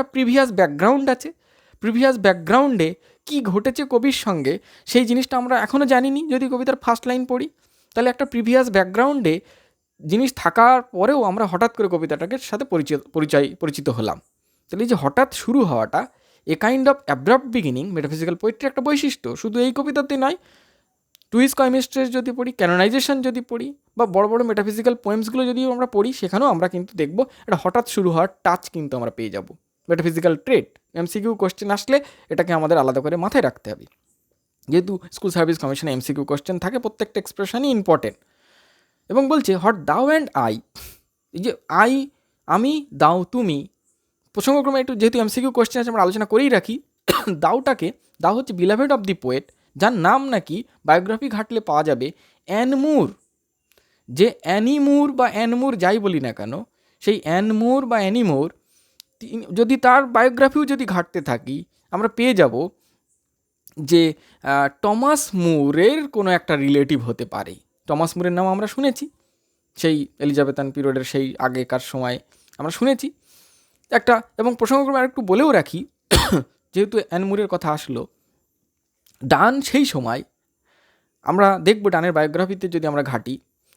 Previous background আছে, previous ব্যাকগ্রাউন্ডে কী ঘটেছে কবির সঙ্গে সেই জিনিসটা আমরা এখনও জানিনি। যদি কবিতার ফার্স্ট লাইন পড়ি তাহলে একটা প্রিভিয়াস ব্যাকগ্রাউন্ডে জিনিস থাকার পরেও আমরা হঠাৎ করে কবিতাটাকে সাথে পরিচিত হলাম। তাহলে এই যে হঠাৎ শুরু হওয়াটা, a kind of abrupt beginning metaphysical পোয়েট্রির একটা বৈশিষ্ট্য। শুধু এই কবিতাতে নয়, টুইস কয়েমিস্ট্রেস যদি পড়ি, ক্যানোনাইজেশন যদি পড়ি, বা বড় বড় মেটাফিজিক্যাল পোয়েমসগুলো যদি আমরা পড়ি, সেখানেও আমরা কিন্তু দেখব এটা হঠাৎ শুরু হওয়ার টাচ কিন্তু আমরা পেয়ে যাব। মেটাফিজিক্যাল ট্রেট, এমসিকিউ কোশ্চেন আসলে এটাকে আমাদের আলাদা করে মাথায় রাখতে হবে। যেহেতু স্কুল সার্ভিস কমিশনে এমসিকিউ কোশ্চেন থাকে, প্রত্যেকটা এক্সপ্রেশনই ইম্পর্টেন্ট। এবং বলছে হট দাও অ্যান্ড আই, এই যে আই আমি, দাও তুমি, প্রসঙ্গক্রমে একটু যেহেতু এমসিকিউ কোশ্চেন আছে আমরা আলোচনা করেই রাখি। দাও হচ্ছে বিলাভেড অফ দি পোয়েট, যার নাম নাকি বায়োগ্রাফি ঘাটলে পাওয়া যাবে অ্যান মুর। যে অ্যানি মুর বা অ্যান মুর যাই বলি না কেন, সেই অ্যান মুর বা অ্যানি মুর যদি তার বায়োগ্রাফিও যদি ঘাটতে থাকি, আমরা পেয়ে যাব যে টমাস মুরের কোনো একটা রিলেটিভ হতে পারে। টমাস মুরের নাম আমরা শুনেছি, সেই এলিজাবেথান পিরিয়ডের সেই আগেকার সময় আমরা শুনেছি একটা। এবং প্রসঙ্গক্রমে আরেকটু বলেও রাখি, যেহেতু অ্যান মুরের কথা আসলো, ডান সেই সময় আমরা দেখব ডানের বায়োগ্রাফিতে যদি আমরা ঘাঁটি,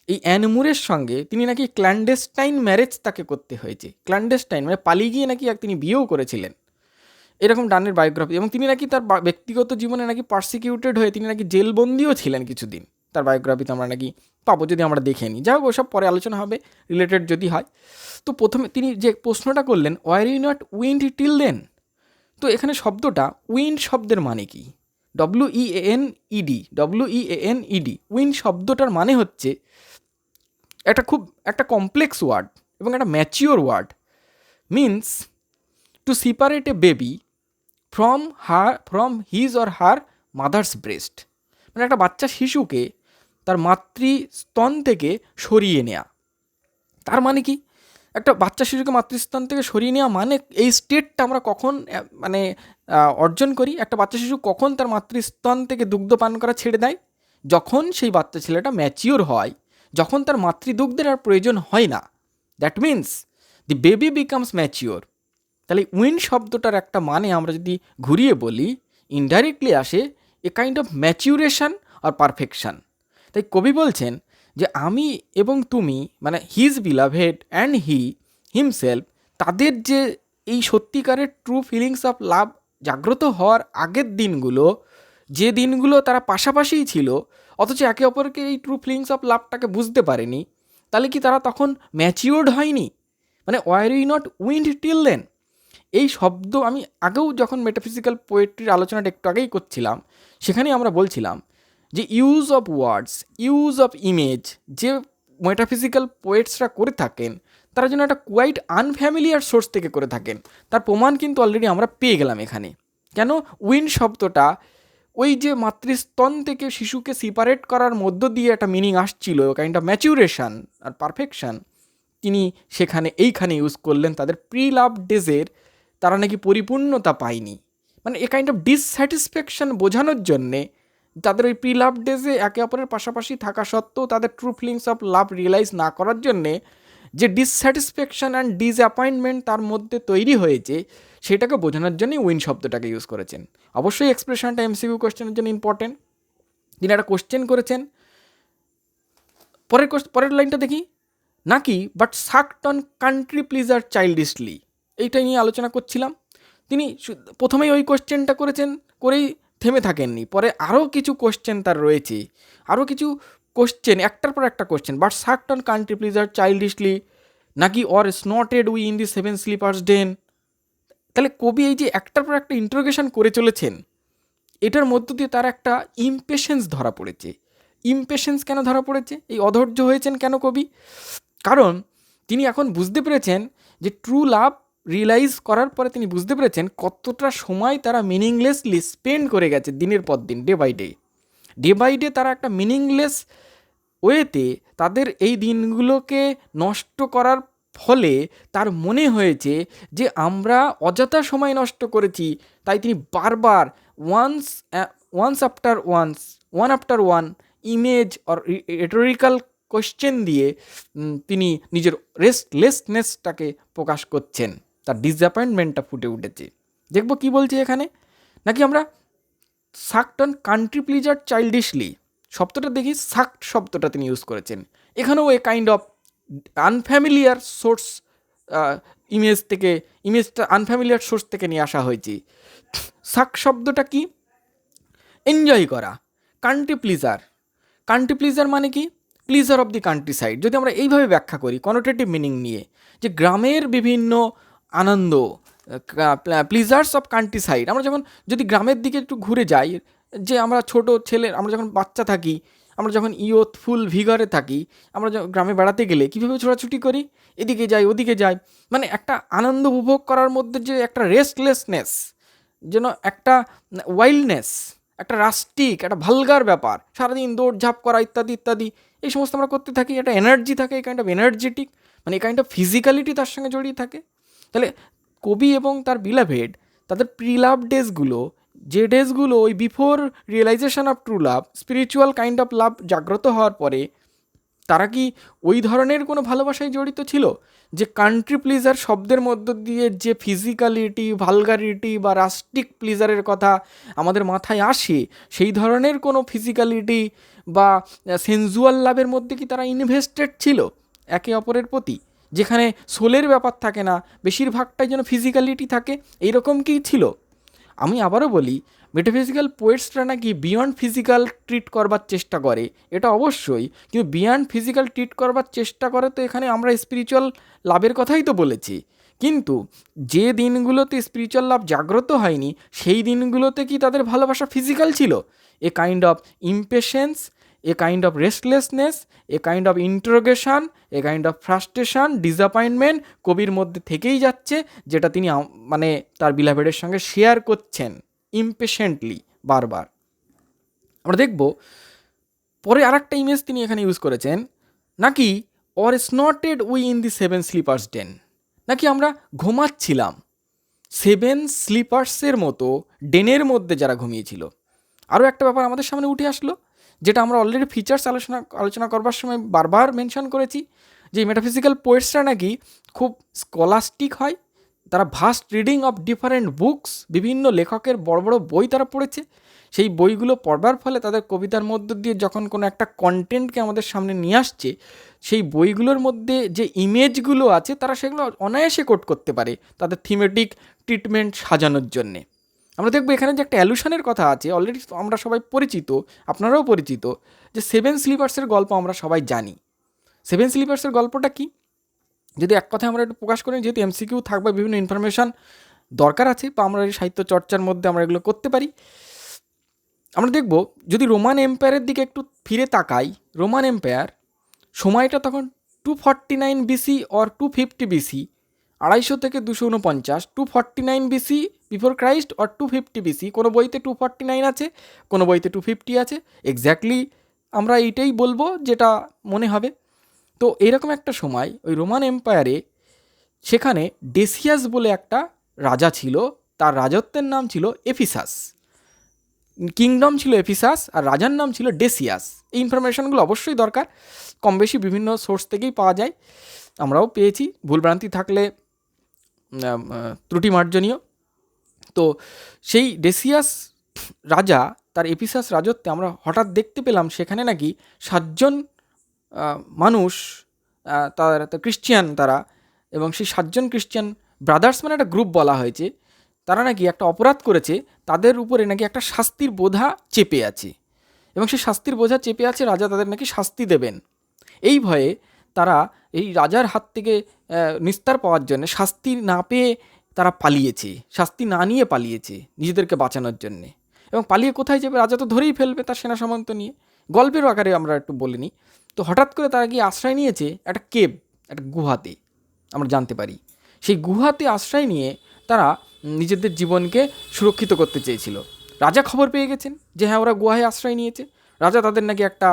এই অ্যান মুরের সঙ্গে তিনি নাকি ক্ল্যান্ডেস্টাইন ম্যারেজ তাকে করতে হয়েছে। ক্ল্যান্ডেস্টাইন মানে পালিয়ে গিয়ে নাকি তিনি বিয়েও করেছিলেন, এরকম ডানের বায়োগ্রাফি। এবং তিনি নাকি তার ব্যক্তিগত জীবনে নাকি পারসিকিউটেড হয়ে তিনি নাকি জেলবন্দিও ছিলেন কিছুদিন, তার বায়োগ্রাফিতে আমরা নাকি পাবো যদি আমরা দেখে নিই। যাই হোক, ওসব পরে আলোচনা হবে রিলেটেড যদি হয়। তো প্রথমে তিনি যে প্রশ্নটা করলেন, were you not weaned till then, তো এখানে শব্দটা উইন্ড শব্দের মানে কি? WEANED, উইন্ড শব্দটার মানে হচ্ছে একটা কমপ্লেক্স ওয়ার্ড এবং একটা mature word. Means to separate a baby from his or her mother's breast, মানে একটা বাচ্চা শিশুকে তার মাতৃস্তন থেকে সরিয়ে নেওয়া। তার মানে কি? একটা বাচ্চা শিশুকে মাতৃস্তন থেকে সরিয়ে নেওয়া মানে এই স্টেটটা আমরা কখন মানে অর্জন করি? একটা বাচ্চা শিশু কখন তার মাতৃস্তন থেকে দুগ্ধ পান করা ছেড়ে দেয়? যখন সেই বাচ্চা ছেলেটা ম্যাচিওর হয়, যখন তার মাতৃদুগ্ধের আর প্রয়োজন হয় না। That means the baby becomes mature. তাহলে উইন্ড শব্দটার একটা মানে আমরা যদি ঘুরিয়ে বলি, ইনডাইরেক্টলি আসে এ কাইন্ড অফ ম্যাচিউরেশন আর পারফেকশন। তাই কবি বলছেন যে আমি এবং তুমি, মানে হিজ বিলাভেড অ্যান্ড হিমসেলফ, তাদের যে এই সত্যিকারের ট্রু ফিলিংস অফ লাভ জাগ্রত হওয়ার আগের দিনগুলো, যে দিনগুলো তারা পাশাপাশিই ছিল অথচ একে অপরকে এই ট্রু ফিলিংস অফ লাভটাকে বুঝতে পারেনি, তাহলে কি তারা তখন ম্যাচিওর্ড হয়নি? মানে were you not weaned till then, এই শব্দ আমি আগেও যখন মেটাফিজিক্যাল পোয়েট্রির আলোচনাটা একটু আগেই করছিলাম, সেখানেই আমরা বলছিলাম যে use of words, use of image যে মেটাফিজিক্যাল পোয়েটসরা করে থাকেন, তারা যেন একটা কোয়াইট আনফ্যামিলিয়ার সোর্স থেকে করে থাকেন। তার প্রমাণ কিন্তু অলরেডি আমরা পেয়ে গেলাম এখানে। কেন? উইন্ড শব্দটা ওই যে মাতৃস্তন থেকে শিশুকে সেপারেট করার মধ্য দিয়ে একটা মিনিং আসছিল, কাইন্ড অফ ম্যাচুরেশন আর পারফেকশন, তিনি সেখানে এইখানে ইউজ করলেন। তাদের প্রি লাভ ডেজের তারা নাকি পরিপূর্ণতা পায়নি, মানে এ কাইন্ড অফ ডিসস্যাটিসফ্যাকশন বোঝানোর জন্যে, তাদের ওই প্রি লাভ ডেজে একে অপরের পাশাপাশি থাকা সত্ত্বেও তাদের true feelings of love realise না করার জন্যে যে ডিসস্যাটিসফ্যাকশন অ্যান্ড ডিসঅ্যাপয়েন্টমেন্ট তার মধ্যে তৈরি হয়েছে, সেটাকে বোঝানোর জন্যই উইন শব্দটাকে ইউজ করেছেন। অবশ্যই এক্সপ্রেশনটা এমসিকিউ কোশ্চেনের জন্য ইম্পর্টেন্ট। তিনি একটা কোশ্চেন করেছেন, পরের লাইনটা দেখি, নাকি but sucked on country pleasure childishly, এইটাই নিয়ে আলোচনা করছিলাম। তিনি প্রথমেই ওই কোশ্চেনটা করেই থেমে থাকেননি, পরে আরও কিছু কোশ্চেন তার রয়েছে, আরও কিছু কোশ্চেন, একটার পর একটা question. But sucked on country pleasure childishly, নাকি or snorted we in the seven sleepers den. তাহলে কবি এই যে একটার পর একটা ইন্টারোগেশন করে চলেছেন, এটার মধ্য দিয়ে তার একটা ইমপেশেন্স ধরা পড়েছে। ইমপেশেন্স কেন ধরা পড়েছে? এই অধৈর্য হয়েছেন কেন কবি? কারণ তিনি এখন বুঝতে পেরেছেন যে ট্রু লাভ রিয়েলাইজ করার পরে তিনি বুঝতে পেরেছেন কতটা সময় তারা মিনিংলেসলি স্পেন্ড করে গেছে দিনের পর দিন, ডে বাই ডে তারা একটা মিনিংলেস ওয়েতে তাদের এই দিনগুলোকে নষ্ট করার ফলে তার মনে হয়েছে যে আমরা অযথা সময় নষ্ট করেছি। তাই তিনি বারবার one after one image or rhetorical question দিয়ে তিনি নিজের রেস্টলেসনেসটাকে প্রকাশ করছেন তার ডিসঅ্যাপয়েন্টমেন্টটা ফুটে উঠেছে। দেখবো কি বলছে এখানে, নাকি আমরা সাকড অন কান্ট্রি প্লিজার চাইল্ডিশলি, শব্দটা দেখি সাকড শব্দটা তিনি ইউজ করেছেন। এখানেও এ কাইন্ড অফ আনফ্যামিলিয়ার সোর্স ইমেজটা আনফ্যামিলিয়ার সোর্স থেকে নিয়ে আসা হয়েছে। সাক শব্দটা কি, এনজয় করা। কান্ট্রি প্লিজার মানে কি, pleasure of the country side. যদি আমরা এইভাবে ব্যাখ্যা করি কনোটেটিভ মিনিং নিয়ে, যে গ্রামের বিভিন্ন আনন্দ, প্লিজার্স অফ কান্ট্রি সাইড। আমরা যখন যদি গ্রামের দিকে একটু ঘুরে যাই, যে আমরা ছোট ছেলে, আমরা যখন বাচ্চা থাকি, আমরা যখন ইয়ুথফুল ভিগরে থাকি, আমরা গ্রামে বেড়াতে গেলে কীভাবে ছোটাছুটি করি, এদিকে যাই ওদিকে যাই, মানে একটা আনন্দ উপভোগ করার মধ্যে যে একটা রেস্টলেসনেস, যেন একটা ওয়াইল্ডনেস, একটা রাস্টিক, একটা ভালগার ব্যাপার, সারাদিন দৌড়ঝাঁপ করা ইত্যাদি ইত্যাদি, এই সমস্ত আমরা করতে থাকি। একটা এনার্জি থাকে, এই কাইন্ড অফ এনার্জেটিক, মানে এই কাইন্ড অফ ফিজিক্যালিটি তার সঙ্গে জড়িয়ে থাকে। তাহলে কবি এবং তার বিলাভেড, তাদের প্রিলাভ ডেজগুলো, যে ডেজগুলো ওই before realisation of true love, spiritual kind of love জাগ্রত হওয়ার পরে, তারা কি ওই ধরনের কোনো ভালোবাসায় জড়িত ছিল? যে কান্ট্রি প্লিজার শব্দের মধ্য দিয়ে যে ফিজিক্যালিটি, ভালগারিটি বা রাস্টিক প্লিজারের কথা আমাদের মাথায় আসে, সেই ধরনের কোনো ফিজিক্যালিটি বা সেন্সুয়াল লাভের মধ্যে কি তারা ইনভেস্টেড ছিল একে অপরের প্রতি, যেখানে সোলের ব্যাপার থাকে না, বেশিরভাগটাই যেন ফিজিক্যালিটি থাকে, এইরকম কি ছিল? আমি আবারও বলি, মেটাফিজিক্যাল পোয়েটসরা নাকি বিয়ন্ড ফিজিক্যাল ট্রিট করবার চেষ্টা করে, এটা অবশ্যই, কিন্তু বিয়ন্ড ফিজিক্যাল ট্রিট করবার চেষ্টা করে তো এখানে আমরা স্পিরিচুয়াল লাভের কথাই তো বলেছি। কিন্তু যে দিনগুলোতে স্পিরিচুয়াল লাভ জাগ্রত হয়নি, সেই দিনগুলোতে কি তাদের ভালোবাসা ফিজিক্যাল ছিল? A kind of impatience, a kind of restlessness, a kind of interrogation, a kind of frustration, disappointment কবির মধ্যে থেকেই যাচ্ছে, যেটা তিনি মানে তার বিলাভেডের সঙ্গে শেয়ার করছেন ইমপেশেন্টলি বারবার। আমরা দেখব পরে আর একটা ইমেজ তিনি এখানে ইউজ করেছেন, নাকি or snorted we in the seven sleepers den, নাকি আমরা ঘুমাচ্ছিলাম সেভেন স্লিপার্সের মতো ডেনের মধ্যে যারা ঘুমিয়েছিল। আরও একটা ব্যাপার আমাদের সামনে উঠে আসলো, যেটা আমরা অলরেডি ফিচার্স আলোচনা করবার সময় বারবার মেনশন করেছি, যে মেটাফিজিক্যাল পোয়েটসরা নাকি খুব স্কলাস্টিক হয়, তারা vast reading of different books, বিভিন্ন লেখকের বড় বড় বই তারা পড়েছে। সেই বইগুলো পড়বার ফলে তাদের কবিতার মধ্য দিয়ে যখন কোনো একটা কন্টেন্টকে আমাদের সামনে নিয়ে আসছে, সেই বইগুলোর মধ্যে যে ইমেজগুলো আছে তারা সেগুলো অনায়াসে কোট করতে পারে তাদের থিমেটিক ট্রিটমেন্ট সাজানোর জন্যে। আমরা দেখবো এখানে যে একটা অ্যালুশনের কথা আছে, অলরেডি আমরা সবাই পরিচিত, আপনারাও পরিচিত, যে সেভেন স্লিপার্সের গল্প আমরা সবাই জানি। সেভেন স্লিপার্সের গল্পটা কি, যদি এক কথায় আমরা একটু প্রকাশ করি, যেহেতু এমসিকিউ থাকবে, বিভিন্ন ইনফরমেশান দরকার আছে, বা আমরা এই সাহিত্য চর্চার মধ্যে আমরা এগুলো করতে পারি। আমরা দেখব যদি রোমান এম্পায়ারের দিকে একটু ফিরে তাকাই, রোমান এম্পায়ার সময়টা তখন 249 বিসি অর 250 বিসি, 250 থেকে 249, 249 BC before Christ or 250 BC. কোনো বইতে 249 আছে, কোনো বইতে 250 আছে, এক্স্যাক্টলি আমরা এইটাই বলবো যেটা মনে হবে। তো এরকম একটা সময় ওই রোমান এম্পায়ারে, সেখানে ডেসিয়াস বলে একটা রাজা ছিল, তার রাজত্বের নাম ছিল এফিসাস, কিংডম ছিল এফিসাস, আর রাজার নাম ছিল ডেসিয়াস। এই ইনফরমেশনগুলো অবশ্যই দরকার, কম বেশি বিভিন্ন সোর্স থেকেই পাওয়া যায়, আমরাও পেয়েছি, ভুলভ্রান্তি থাকলে ত্রুটি মার্জনীয়। তো সেই ডেসিয়াস রাজা, তার এফিসাস রাজত্বে আমরা হঠাৎ দেখতে পেলাম সেখানে নাকি 7 জন মানুষ, তারা ক্রিশ্চিয়ান, তারা, এবং সেই 7 জন ক্রিশ্চিয়ান ব্রাদার্স মানে একটা গ্রুপ বলা হয়েছে, তারা নাকি একটা অপরাধ করেছে, তাদের উপরে নাকি একটা শাস্তির বোঝা চেপে আছে, এবং সেই শাস্তির বোঝা চেপে আছে, রাজা তাদের নাকি শাস্তি দেবেন। এই ভয়ে তারা এই রাজার হাত থেকে নিস্তার পাওয়ার জন্য শাস্তি না পেয়ে তারা পালিয়েছে, শাস্তি না নিয়ে পালিয়েছে নিজেদেরকে বাঁচানোর জন্যে। এবং পালিয়ে কোথায় যাবে, রাজা তো ধরেই ফেলবে তার সেনা সামন্ত নিয়ে, গল্পের আকারে আমরা একটু বলে নিই। তো হঠাৎ করে তারা গিয়ে আশ্রয় নিয়েছে একটা কেভ, একটা গুহাতে, আমরা জানতে পারি। সেই গুহাতে আশ্রয় নিয়ে তারা নিজেদের জীবনকে সুরক্ষিত করতে চেয়েছিল। রাজা খবর পেয়ে গেছেন যে হ্যাঁ, ওরা গুহায় আশ্রয় নিয়েছে, রাজা তাদের নাকি একটা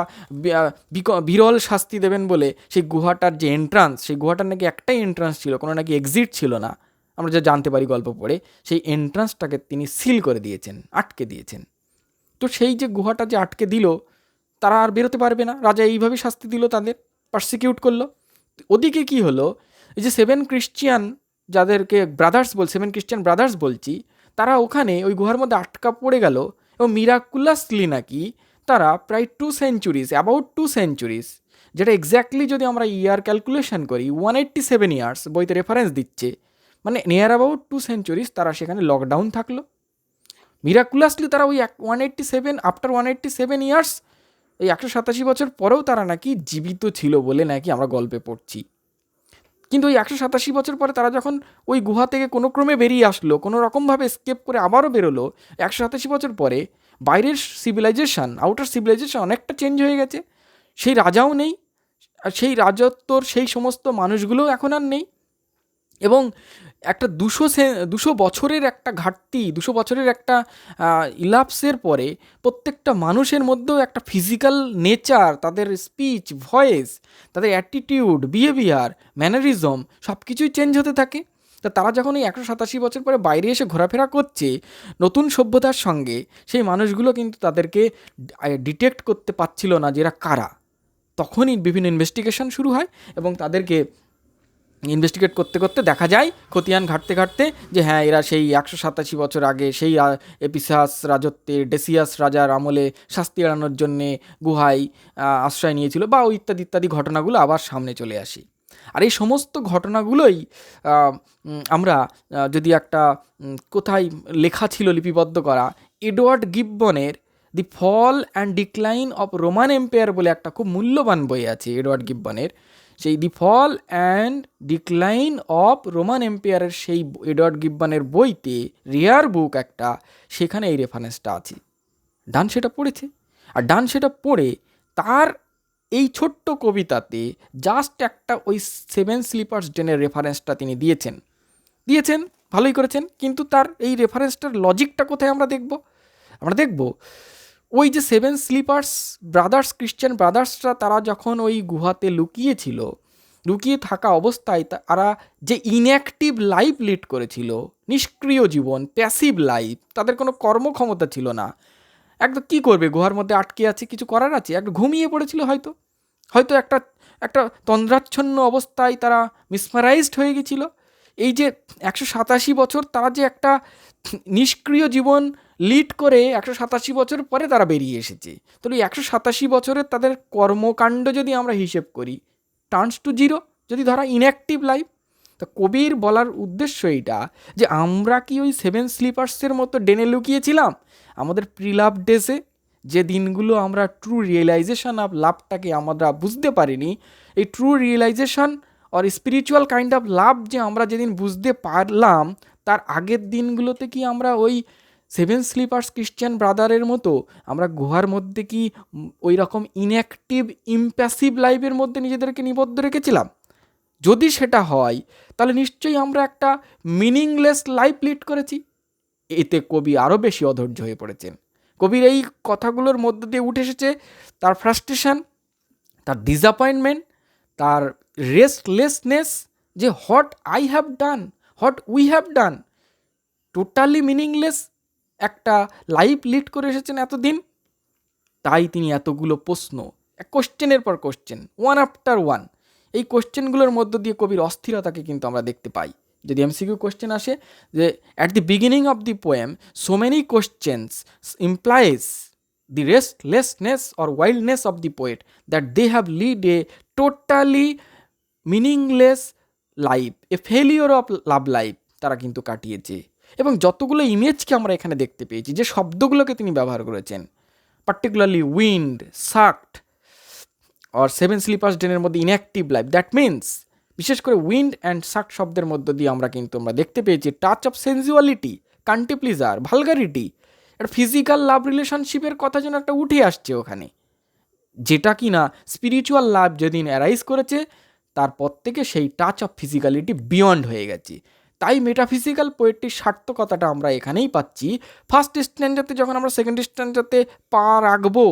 বিরল শাস্তি দেবেন বলে সেই গুহাটার যে এন্ট্রান্স, সেই গুহাটার নাকি একটাই এন্ট্রান্স ছিল, কোনো নাকি এক্সিট ছিল না, আমরা যা জানতে পারি গল্প পড়ে। সেই এন্ট্রান্সটাকে তিনি সিল করে দিয়েছেন, আটকে দিয়েছেন। তো সেই যে গুহাটা যে আটকে দিল, তারা আর বেরোতে পারবে না, রাজা এইভাবেই শাস্তি দিল, তাদের পারসিকিউট করলো। ওদিকে কি হলো, এই যে 7 ক্রিশ্চিয়ান যাদেরকে ব্রাদার্স বল 7 ক্রিশ্চিয়ান ব্রাদার্স বলছি, তারা ওখানে ওই গুহার মধ্যে আটকা পড়ে গেল এবং মিরাকুলাসলি নাকি তারা প্রায় 2 সেঞ্চুরিজ, অ্যাবাউট 2 সেঞ্চুরিজ, যেটা এক্স্যাক্টলি যদি আমরা ইয়ার ক্যালকুলেশন করি 187 ইয়ার্স বইতে রেফারেন্স দিচ্ছে, মানে নিয়ার অ্যাবাউট 2 সেঞ্চুরিজ তারা সেখানে লকডাউন থাকলো। মিরাকুলাসলি তারা ওই 187 আফটার 187 ইয়ার্স, এই 187 বছর পরেও তারা নাকি জীবিত ছিল বলে নাকি আমরা গল্পে পড়ছি। কিন্তু ওই 187 বছর পরে তারা যখন ওই গুহা থেকে কোনো ক্রমে বেরিয়ে আসলো, কোনো রকমভাবে স্কেপ করে আবারও বেরোলো, 187 বছর পরে বাইরের সিভিলাইজেশন, আউটার সিভিলাইজেশন অনেকটা চেঞ্জ হয়ে গেছে। সেই রাজাও নেই, আর সেই রাজত্বর সেই সমস্ত মানুষগুলোও এখন আর নেই। এবং একটা 200 বছরের একটা ঘাটতি, 200 বছরের একটা ইলাপসের পরে প্রত্যেকটা মানুষের মধ্যেও একটা ফিজিক্যাল নেচার, তাদের স্পিচ, ভয়েস, তাদের অ্যাটিটিউড, বিহেভিয়ার, ম্যানারিজম সব কিছুই চেঞ্জ হতে থাকে। তা তারা যখন এই 187 বছর পরে বাইরে এসে ঘোরাফেরা করছে নতুন সভ্যতার সঙ্গে, সেই মানুষগুলো কিন্তু তাদেরকে ডিটেক্ট করতে পারছিল না যে এরা কারা। তখনই বিভিন্ন ইনভেস্টিগেশন শুরু হয় এবং তাদেরকে ইনভেস্টিগেট করতে করতে দেখা যায়, খতিয়ান ঘাঁটতে ঘাঁটতে, যে হ্যাঁ এরা সেই 187 বছর আগে সেই এপিসাস রাজত্বের ডেসিয়াস রাজার আমলে শাস্তি এড়ানোর জন্যে গুহায় আশ্রয় নিয়েছিল, বা ওই ইত্যাদি ইত্যাদি ঘটনাগুলো আবার সামনে চলে আসে। আর এই সমস্ত ঘটনাগুলোই আমরা যদি একটা কোথায় লেখা ছিল লিপিবদ্ধ করা, এডওয়ার্ড গিবনের the fall and decline of Roman Empire বলে একটা খুব মূল্যবান বই আছে এডওয়ার্ড গিবনের। সেই the fall and decline of Roman এম্পায়ারের সেই এডওয়ার্ড গিবনের বইতে, রেয়ার বুক একটা, সেখানে এই রেফারেন্সটা আছে। ডান সেটা পড়েছে, আর ডান সেটা পড়ে তার এই ছোট্ট কবিতাতে জাস্ট একটা ওই 7 স্লিপার্স ডেনের রেফারেন্সটা তিনি দিয়েছেন, ভালোই করেছেন। কিন্তু তার এই রেফারেন্সটার লজিকটা কোথায় আমরা দেখব ওই যে 7 স্লিপার্স ব্রাদার্স, ক্রিশ্চিয়ান ব্রাদার্সরা, তারা যখন ওই গুহাতে লুকিয়ে থাকা অবস্থায় তারা যে ইনঅ্যাক্টিভ লাইফ লিড করেছিল, নিষ্ক্রিয় জীবন, প্যাসিভ লাইফ, তাদের কোনো কর্মক্ষমতা ছিল না, একদম কী করবে, গুহার মধ্যে আটকে আছে, কিছু করার আছে, একটু ঘুমিয়ে পড়েছিল হয়তো একটা তন্দ্রাচ্ছন্ন অবস্থায় তারা মিসমারাইজড হয়ে গেছিল। এই যে 187 বছর তারা যে একটা নিষ্ক্রিয় জীবন লিড করে 187 বছর পরে তারা বেরিয়ে এসেছে, তাহলে 187 বছরের তাদের কর্মকাণ্ড যদি আমরা হিসেব করি, টার্নস টু জিরো, যদি ধরা ইনঅ্যাক্টিভ লাইফ। তো কবির বলার উদ্দেশ্য এইটা যে আমরা কি ওই 7 স্লিপার্সের মতো ডেনে লুকিয়েছিলাম আমাদের প্রিলাভ ডেসে, যে দিনগুলো আমরা ট্রু রিয়েলাইজেশন অফ লাভটাকে আমরা বুঝতে পারিনি, এই true realisation or spiritual kind of love যে আমরা যেদিন বুঝতে পারলাম, তার আগের দিনগুলোতে কি আমরা ওই 7 স্লিপার্স ক্রিশ্চিয়ান ব্রাদারের মতো আমরা গুহার মধ্যে কি ওই রকম ইনঅ্যাক্টিভ ইম্প্যাসিভ লাইফের মধ্যে নিজেদেরকে নিবদ্ধ রেখেছিলাম? যদি সেটা হয় তাহলে নিশ্চয়ই আমরা একটা মিনিংলেস লাইফ লিড করেছি। এতে কবি আরও বেশি অধৈর্য হয়ে পড়েছেন। কবির এই কথাগুলোর মধ্য দিয়ে উঠে এসেছে তার ফ্রাস্ট্রেশন, তার ডিসঅ্যাপয়েন্টমেন্ট, তার রেস্টলেসনেস, যে what I have done, what we have done, totally meaningless একটা লাইফ লিড করে এসেছেন এতদিন। তাই তিনি এতগুলো প্রশ্ন, কোশ্চেনের পর কোশ্চেন, ওয়ান আফটার ওয়ান, এই কোশ্চেনগুলোর মধ্য দিয়ে কবির অস্থিরতাকে কিন্তু আমরা দেখতে পাই। যদি এমসিকিউ কোশ্চেন আসে যে at the beginning of the poem so many questions implies the restlessness or wildness of the poet that they have led a totally meaningless life, a failure of love life তারা কিন্তু কাটিয়েছে। এবং যতগুলো ইমেজকে আমরা এখানে দেখতে পেয়েছি, যে শব্দগুলোকে তিনি ব্যবহার করেছেন, particularly weaned, sucked or 7 sleepers ডেনের মধ্যে ইনঅ্যাক্টিভ লাইফ, দ্যাট মিনস বিশেষ করে উইন্ড অ্যান্ড সাক শব্দের মধ্য দিয়ে আমরা দেখতে পেয়েছি touch of sensuality, country pleasure, vulgarity, একটা ফিজিক্যাল লাভ রিলেশনশিপের কথা যেন একটা উঠে আসছে ওখানে, যেটা কি না স্পিরিচুয়াল লাভ যেদিন অ্যারাইজ করেছে তারপর থেকে সেই টাচ অফ ফিজিক্যালিটি বিয়ন্ড হয়ে গেছে। তাই মেটাফিজিক্যাল পোয়েট্রির সার্থকতাটা আমরা এখানেই পাচ্ছি। ফার্স্ট স্ট্যান্ডাতে যখন আমরা সেকেন্ড স্ট্যান্ডাতে পা রাখবো,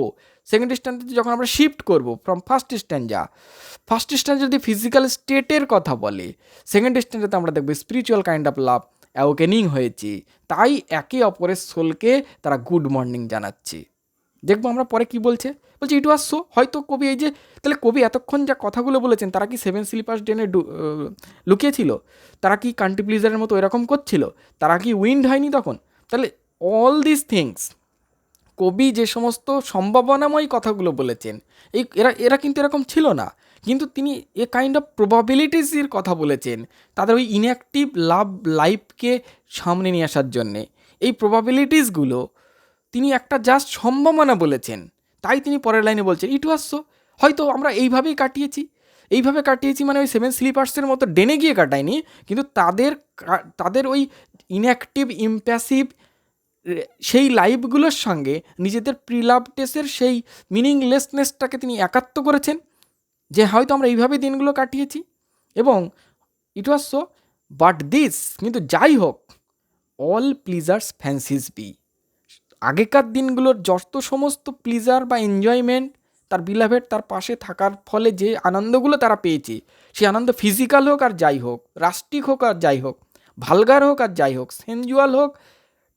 সেকেন্ড স্ট্যান্ডাতে যখন আমরা শিফট করব ফ্রম ফার্স্ট স্ট্যান্ডা যদি ফিজিক্যাল স্টেটের কথা বলে, সেকেন্ড স্ট্যান্ডাতে আমরা দেখবো spiritual kind of love awakening হয়েছে। তাই একে অপরের সোলকে তারা গুড মর্নিং জানাচ্ছে। দেখবো আমরা পরে কি বলছে। বলছে ইট ওয়াজ সো, হয়তো কবি এই যে, তাহলে কবি এতক্ষণ যা কথাগুলো বলেছেন তারা কি সেভেন স্লিপার্স ডেনে লুকিয়েছিল? তারা কি কান্ট্রি প্লিজারের মতো এরকম করছিল? তারা কি উইন্ড হয়নি তখন? তাহলে অল দিস থিংস, কবি যে সমস্ত সম্ভাবনাময় কথাগুলো বলেছেন, এরা কিন্তু এরকম ছিল না, কিন্তু তিনি এ কাইন্ড অফ প্রবাবিলিটিসের কথা বলেছেন তাদের ওই ইনঅ্যাক্টিভ লাইফকে সামনে নিয়ে আসার জন্যে। এই প্রবাবিলিটিসগুলো তিনি একটা জাস্ট সম্ভাবনা বলেছেন, তাই তিনি পরের লাইনে বলছেন ইট ওয়াজ সো। হয়তো আমরা এইভাবেই কাটিয়েছি মানে ওই সেভেন স্লিপার্সের মতো ডেনে গিয়ে কাটায়নি, কিন্তু তাদের ওই ইনঅ্যাক্টিভ ইম্প্যাসিভ সেই লাইফগুলোর সঙ্গে নিজেদের প্রিলাভডেসের সেই মিনিংলেসনেসটাকে তিনি একাত্ম করেছেন, যে হয়তো আমরা এইভাবে দিনগুলো কাটিয়েছি। এবং ইট ওয়াজ সো, বাট দিস, কিন্তু যাই হোক, অল প্লিজার্স ফ্যান্সিস বি, আগেকার দিনগুলোর যত সমস্ত প্লিজার বা এনজয়মেন্ট তার বিলাভেড তার পাশে থাকার ফলে যে আনন্দগুলো তারা পেয়েছে, সেই আনন্দ ফিজিক্যাল হোক আর যাই হোক, রাস্টিক হোক আর যাই হোক, ভালগার হোক আর যাই হোক, সেনজুয়াল হোক,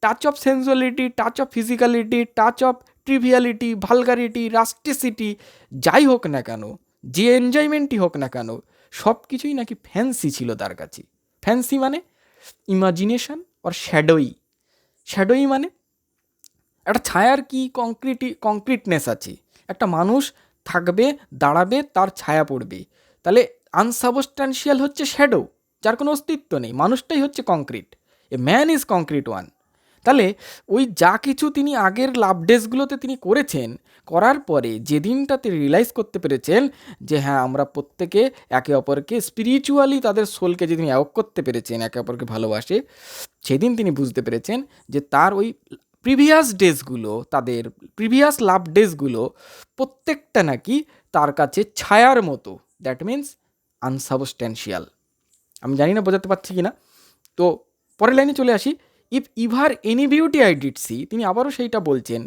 touch of sensuality, touch of physicality, touch of triviality, vulgarity, rusticity, যাই হোক না কেন, যে এনজয়মেন্টই হোক না কেন, সব কিছুই নাকি ফ্যান্সি ছিল তার কাছে। ফ্যান্সি মানে ইমাজিনেশন আর শ্যাডোই মানে একটা ছায়ার কি কংক্রিটনেস আছে, একটা মানুষ থাকবে, দাঁড়াবে, তার ছায়া পড়বে, তাহলে আনসাবস্ট্যান্সিয়াল হচ্ছে শ্যাডো, যার কোনো অস্তিত্ব নেই, মানুষটাই হচ্ছে concrete, a man is concrete one. তাহলে ওই যা কিছু তিনি আগের লাভ ডেজগুলোতে তিনি করেছেন, করার পরে যেদিনটাতে রিয়েলাইজ করতে পেরেছেন যে হ্যাঁ আমরা প্রত্যেকে একে অপরকে স্পিরিচুয়ালি তাদের সোলকে যেদিন অ্যাওয়াক করতে পেরেছেন, একে অপরকে ভালোবাসে, সেদিন তিনি বুঝতে পেরেছেন যে তার ওই প্রিভিয়াস ডেজগুলো, তাদের প্রিভিয়াস লাভ ডেজগুলো প্রত্যেকটা নাকি তার কাছে ছায়ার মতো, দ্যাট মিন্স আনসাবস্ট্যান্সিয়াল। আমি জানি না বোঝাতে পারছি কি না। তো পরের লাইনে চলে আসি, if ever any beauty I did see, তিনি আবারও সেইটা বলছেন,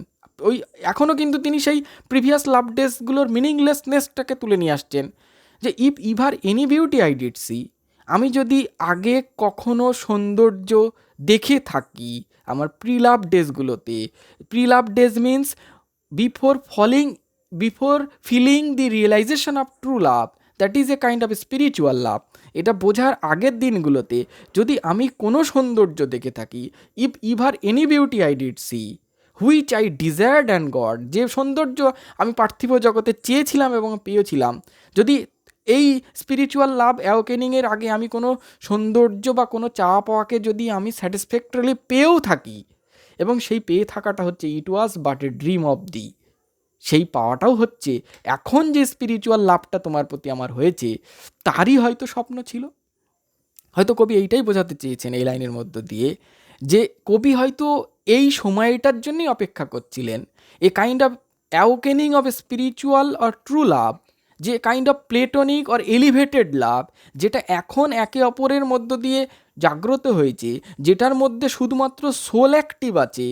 ওই এখনও কিন্তু তিনি সেই প্রিভিয়াস লাভ ডেজগুলোর মিনিংলেসনেসটাকে তুলে নিয়ে আসছেন, যে if ever any beauty I did see, আমি যদি আগে কখনো সৌন্দর্য দেখে থাকি আমার প্রিলাভ ডেজগুলোতে, prelove days means before feeling the realisation of true love, that is a kind of spiritual love, এটা বোঝার আগের দিনগুলোতে যদি আমি কোনো সৌন্দর্য দেখে থাকি, if ever any beauty I did see which I desired and got, যে সৌন্দর্য আমি পার্থিব জগতে চেয়েছিলাম এবং পেয়েছিলাম, যদি এই স্পিরিচুয়াল লাভ অ্যাওকেনিংয়ের আগে আমি কোনো সৌন্দর্য বা কোনো চাওয়া পাওয়াকে যদি আমি স্যাটিসফ্যাক্টরিলি পেয়েও থাকি, এবং সেই পেয়ে থাকাটা হচ্ছে it was but a dream of thee, সেই পাওয়াটাও হচ্ছে এখন যে স্পিরিচুয়াল লাভটা তোমার প্রতি আমার হয়েছে তারই হয়তো স্বপ্ন ছিল। হয়তো কবি এইটাই বোঝাতে চেয়েছেন এই লাইনের মধ্য দিয়ে, যে কবি হয়তো এই সময়টার জন্যই অপেক্ষা করছিলেন, a kind of awakening of a spiritual or true love, যে kind of platonic or elevated love, যেটা এখন একে অপরের মধ্য দিয়ে জাগ্রত হয়েছে, যেটার মধ্যে শুধুমাত্র সোল অ্যাক্টিভ আছে,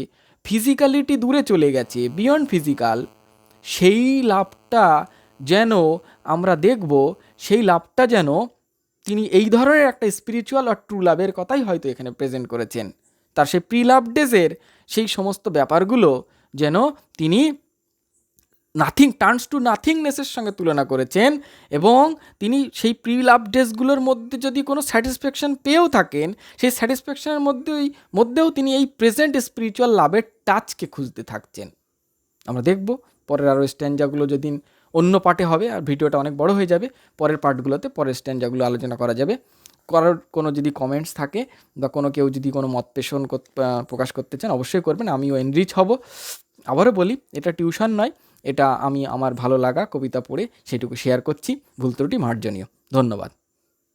ফিজিক্যালিটি দূরে চলে গেছে, বিয়ন্ড ফিজিক্যাল, সেই লাভটা যেন আমরা দেখব, সেই লাভটা যেন তিনি এই ধরনের একটা স্পিরিচুয়াল আর ট্রু লাভের কথাই হয়তো এখানে প্রেজেন্ট করেছেন। তার সেই প্রি লাভ ডেজের সেই সমস্ত ব্যাপারগুলো যেন তিনি টার্নস টু নাথিংনেসের সঙ্গে তুলনা করেছেন, এবং তিনি সেই প্রি লাভ ডেজগুলোর মধ্যে যদি কোনো স্যাটিসফ্যাকশন পেয়েও থাকেন, সেই স্যাটিসফ্যাকশনের মধ্যেও তিনি এই প্রেজেন্ট স্পিরিচুয়াল লাভের টাচকে খুঁজতে থাকছেন। আমরা দেখব পরের আরও স্ট্যান্ডাগুলো যেদিন অন্য পার্টে হবে, আর ভিডিওটা অনেক বড় হয়ে যাবে, পরের পার্টগুলোতে পরের স্ট্যান্ডাগুলো আলোচনা করা যাবে। কোনো যদি কমেন্টস থাকে বা কেউ যদি কোনো মত প্রকাশ করতে চান অবশ্যই করবেন, আমিও এনরিচ হব। আবারও বলি, এটা টিউশন নয়, এটা আমি আমার ভালো লাগা কবিতা পড়ে সেটুকু শেয়ার করছি, ভুল ত্রুটি মার্জনীয়। ধন্যবাদ।